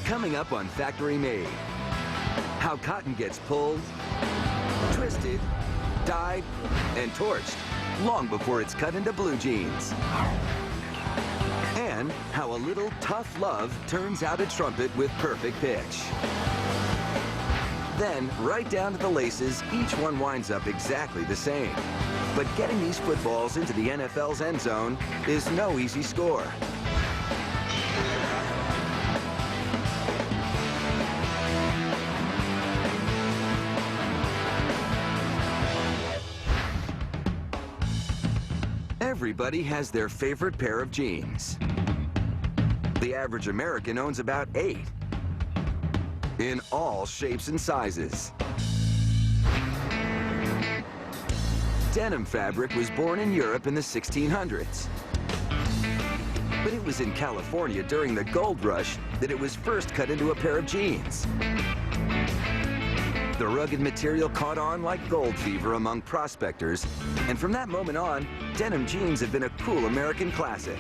Coming up on Factory Made, how cotton gets pulled, twisted, dyed, and torched long before it's cut into blue jeans. And how a little tough love turns out a trumpet with perfect pitch. Then, right down to the laces, each one winds up exactly the same. But getting these footballs into the NFL's end zone is no easy score. Everybody has their favorite pair of jeans. The average American owns about 8, in all shapes and sizes. Denim fabric was born in Europe in the 1600s. But it was in California during the gold rush that it was first cut into a pair of jeans. The rugged material caught on like gold fever among prospectors, and from that moment on, denim jeans have been a cool American classic.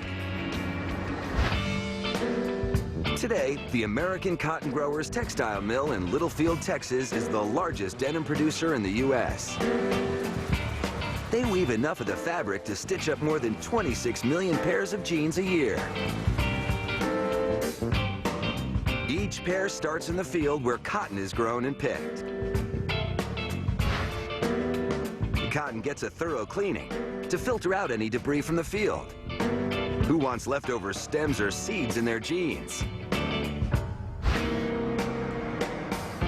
Today, the American Cotton Growers Textile Mill in Littlefield, Texas is the largest denim producer in the U.S. They weave enough of the fabric to stitch up more than 26 million pairs of jeans a year. Each pair starts in the field where cotton is grown and picked. Cotton gets a thorough cleaning to filter out any debris from the field. Who wants leftover stems or seeds in their jeans?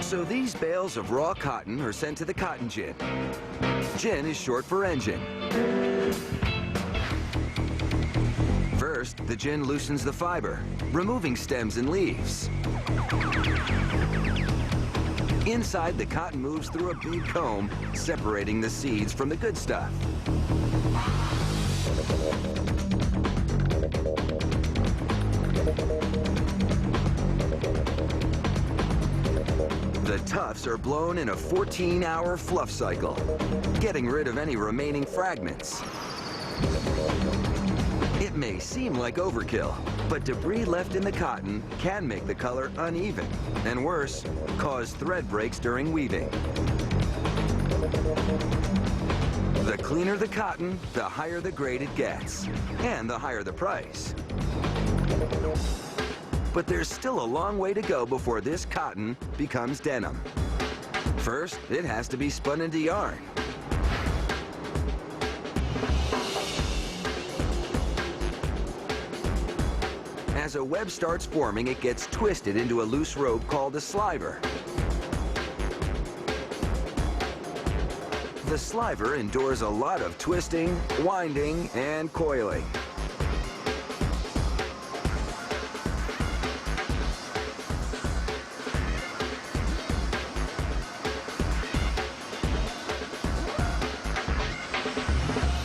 So these bales of raw cotton are sent to the cotton gin. Gin is short for engine. First, the gin loosens the fiber, removing stems and leaves. Inside, the cotton moves through a bead comb, separating the seeds from the good stuff. The tufts are blown in a 14-hour fluff cycle, getting rid of any remaining fragments. It may seem like overkill, but debris left in the cotton can make the color uneven, and worse, cause thread breaks during weaving. The cleaner the cotton, the higher the grade it gets, and the higher the price. But there's still a long way to go before this cotton becomes denim. First, it has to be spun into yarn. As a web starts forming, it gets twisted into a loose rope called a sliver. The sliver endures a lot of twisting, winding, and coiling.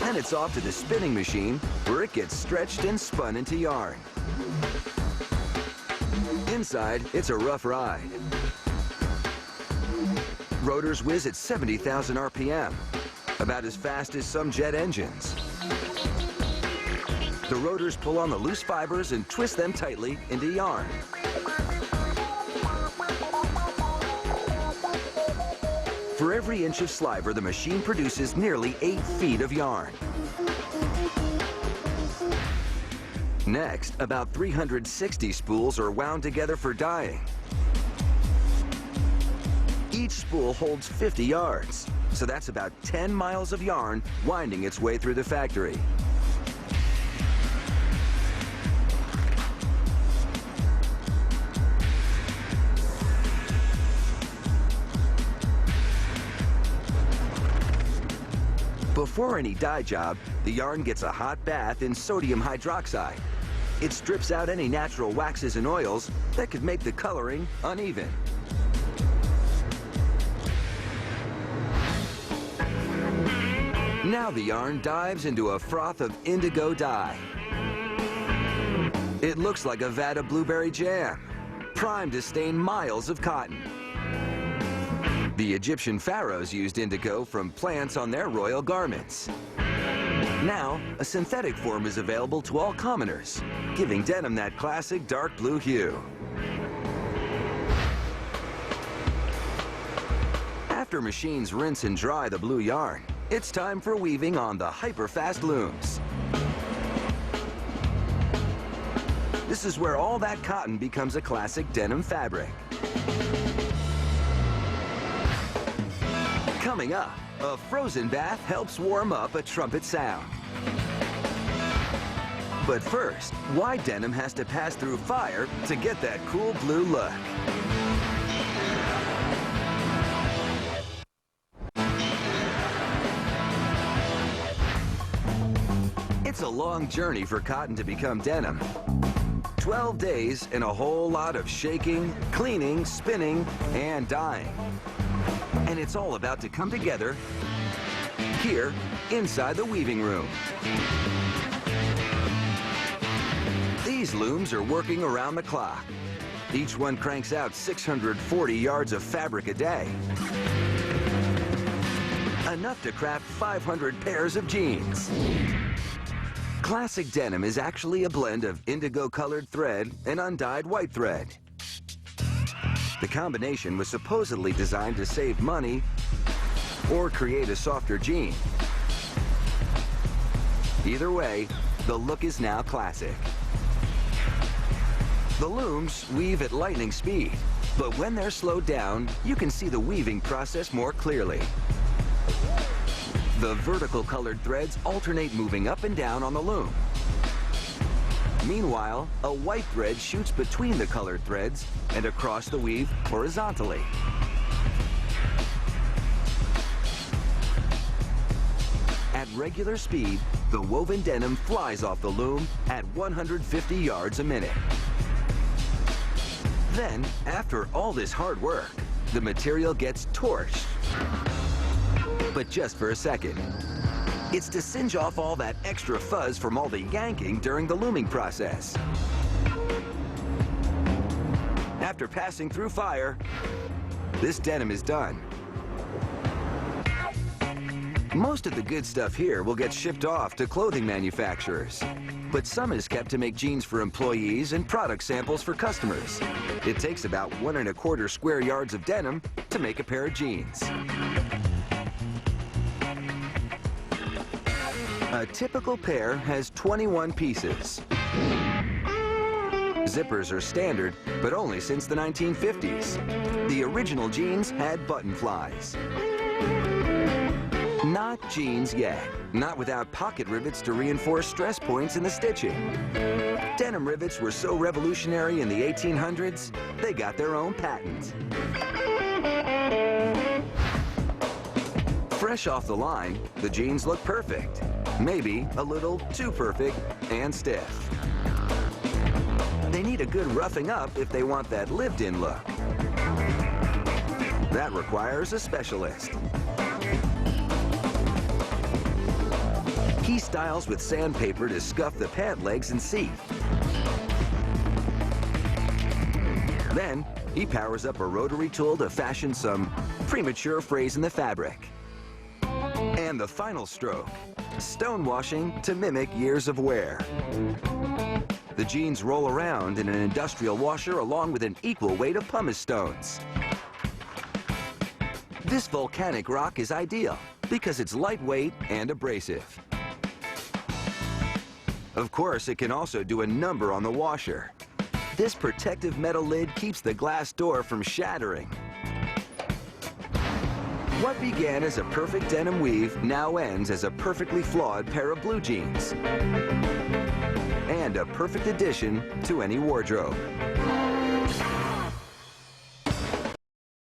Then it's off to the spinning machine, where it gets stretched and spun into yarn. Inside, it's a rough ride. Rotors whiz at 70,000 RPM, about as fast as some jet engines. The rotors pull on the loose fibers and twist them tightly into yarn. For every inch of sliver, the machine produces nearly 8 feet of yarn. Next, about 360 spools are wound together for dyeing. Each spool holds 50 yards, so that's about 10 miles of yarn winding its way through the factory. Before any dye job, the yarn gets a hot bath in sodium hydroxide. It strips out any natural waxes and oils that could make the coloring uneven. Now the yarn dives into a froth of indigo dye. It looks like a vat of blueberry jam, primed to stain miles of cotton. The Egyptian pharaohs used indigo from plants on their royal garments. Now, a synthetic form is available to all commoners, giving denim that classic dark blue hue. After machines rinse and dry the blue yarn, it's time for weaving on the hyper-fast looms. This is where all that cotton becomes a classic denim fabric. Coming up, a frozen bath helps warm up a trumpet sound. But first, why denim has to pass through fire to get that cool blue look? It's a long journey for cotton to become denim. 12 days and a whole lot of shaking, cleaning, spinning, and dyeing. And it's all about to come together here inside the weaving room. These looms are working around the clock. Each one cranks out 640 yards of fabric a day. Enough to craft 500 pairs of jeans. Classic denim is actually a blend of indigo-colored thread and undyed white thread. The combination was supposedly designed to save money or create a softer jean. Either way, the look is now classic. The looms weave at lightning speed, but when they're slowed down, you can see the weaving process more clearly. The vertical colored threads alternate moving up and down on the loom. Meanwhile, a white thread shoots between the colored threads and across the weave horizontally. At regular speed, the woven denim flies off the loom at 150 yards a minute. Then, after all this hard work, the material gets torched. But just for a second. It's to singe off all that extra fuzz from all the yanking during the looming process. After passing through fire, this denim is done. Most of the good stuff here will get shipped off to clothing manufacturers, but some is kept to make jeans for employees and product samples for customers. It takes about 1¼ square yards of denim to make a pair of jeans. A typical pair has 21 pieces. Zippers are standard, but only since the 1950s. The original jeans had button flies. Not jeans yet. Not without pocket rivets to reinforce stress points in the stitching. Denim rivets were so revolutionary in the 1800s, they got their own patent. Fresh off the line, the jeans look perfect. Maybe a little too perfect and stiff. They need a good roughing up if they want that lived-in look. That requires a specialist. He styles with sandpaper to scuff the pant legs and seat. Then, he powers up a rotary tool to fashion some premature frays in the fabric. And the final stroke, stonewashing to mimic years of wear. The jeans roll around in an industrial washer along with an equal weight of pumice stones. This volcanic rock is ideal because it's lightweight and abrasive. Of course, it can also do a number on the washer. This protective metal lid keeps the glass door from shattering. What began as a perfect denim weave now ends as a perfectly flawed pair of blue jeans. And a perfect addition to any wardrobe.